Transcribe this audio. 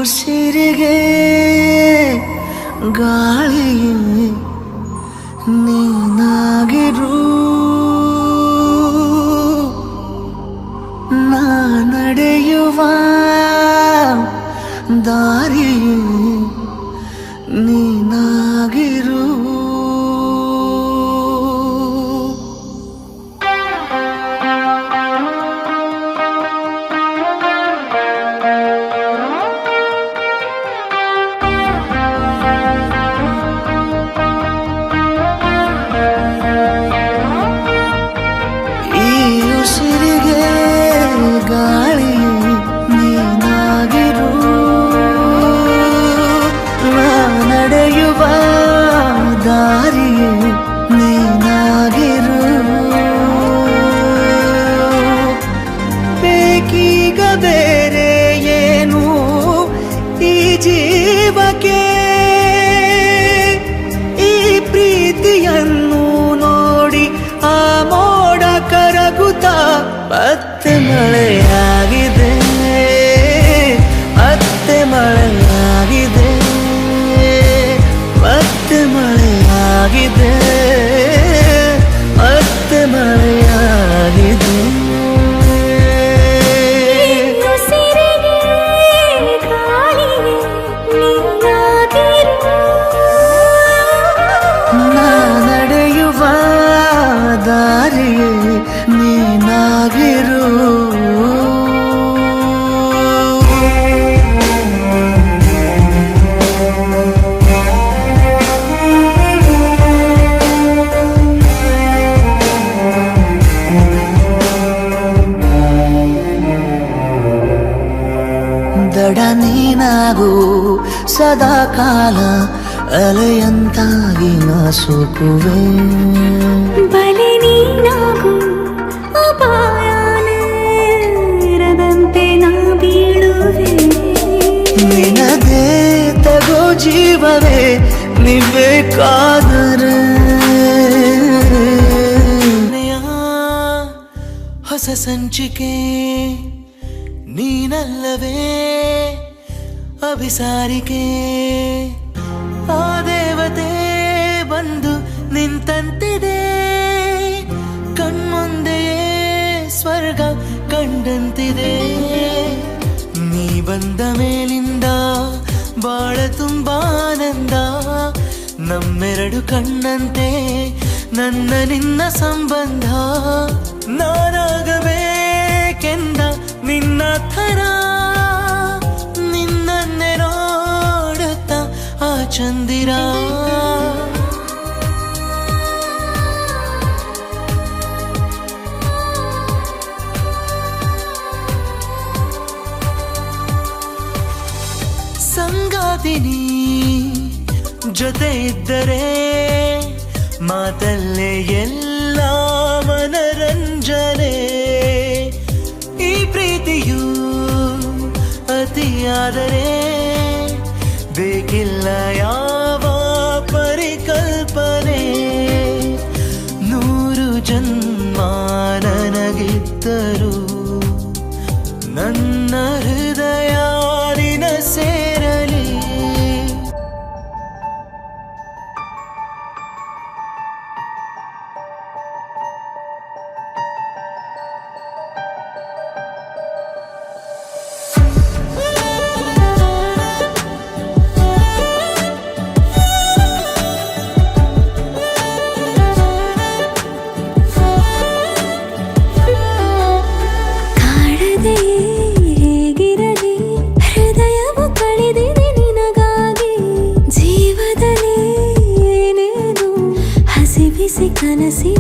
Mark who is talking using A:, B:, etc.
A: ಉಸಿರಿಗೆ ಗಾಳಿ ನೀನಾಗಿರು, ನಾ ನಡೆಯುವ ದಾರಿ ನೀನಾಗಿರು. ಗಾಳಿ ನೀನಾಗಿರು, ನಾ ನಡೆಯುವ ದಾರಿ ನೀನಾಗಿರು. ಬೇಕೀಗ ಬೇರೆ ಏನು ಈ ಜೀವಕ್ಕೆ, ಈ ಪ್ರೀತಿಯನ್ನು ನೋಡಿ ಆ ಮೋಡ ಕರಗುತ್ತಾ ಮತ್ತೆ ಮಳೆಯಾಗಿದೆ, ಮತ್ತೆ ಮಳೆಯಾಗಿದೆ, ಮತ್ತೆ ಮಳೆಯಾಗಿದೆ, ಮತ್ತೆ ಮಳೆಯಾಗಿದೆ. ನಾ ನಡೆಯುವ ದಾರಿಯೇ ನೀನಾಗಿರು. ದಡ ನೀನಾಗು ಸದಾ ಕಾಲ ಅಲೆಯಂತಾಗಿ ನಾ ಸೋಕುವೆ,
B: ಬಲೆ ನೀನಾಗು ಅಪಾಯದಂತೆ ನಾ ಬೀಳುವೆ.
A: ನಿನದೇ ತಗೋ ಜೀವವೇ ನೀಬೇಕಾದರೆ, ಹೊಸ ಸಂಚಿಕೆ ನೀನಲ್ಲವೇ ಅಭಿಸಾರಿಕೆ. ಆ ದೇವತೆ ಬಂದು ನಿಂತಂತಿದೆ, ಕಣ್ಮುಂದೆಯೇ ಸ್ವರ್ಗ ಕಂಡಂತಿದೆ. ನೀ ಬಂದ ಮೇಲಿಂದ ಬಾಳ ತುಂಬಾ ಆನಂದ, ನಮ್ಮೆರಡು ಕಣ್ಣಂತೆ ನನ್ನ ನಿನ್ನ ಸಂಬಂಧ. ನಾನಾಗಬೇಕೆಂದ ನಿನ್ನ ಥರ, ನಿನ್ನನ್ನೇ ನೋಡುತ್ತ ಆ ಚಂದಿರ. ಸಂಗಾತಿನಿ ಜೊತೆ ಇದ್ದರೆ ಮಾತಲ್ಲೇ ಎಲ್ಲ ಮನರಂಜನೆ. ಈ ಪ್ರೀತಿಯು ಅತಿಯಾದರೆ ಬೇಕಿಲ್ಲ ಯಾವ ಪರಿಕಲ್ಪನೆ. 100 ಜನ್ಮ ನನಗಿದ್ದರು ನನ್ನ ಹೃದಯ ನಿನ ಸೇರಲಿ.
B: ಕನಸಿ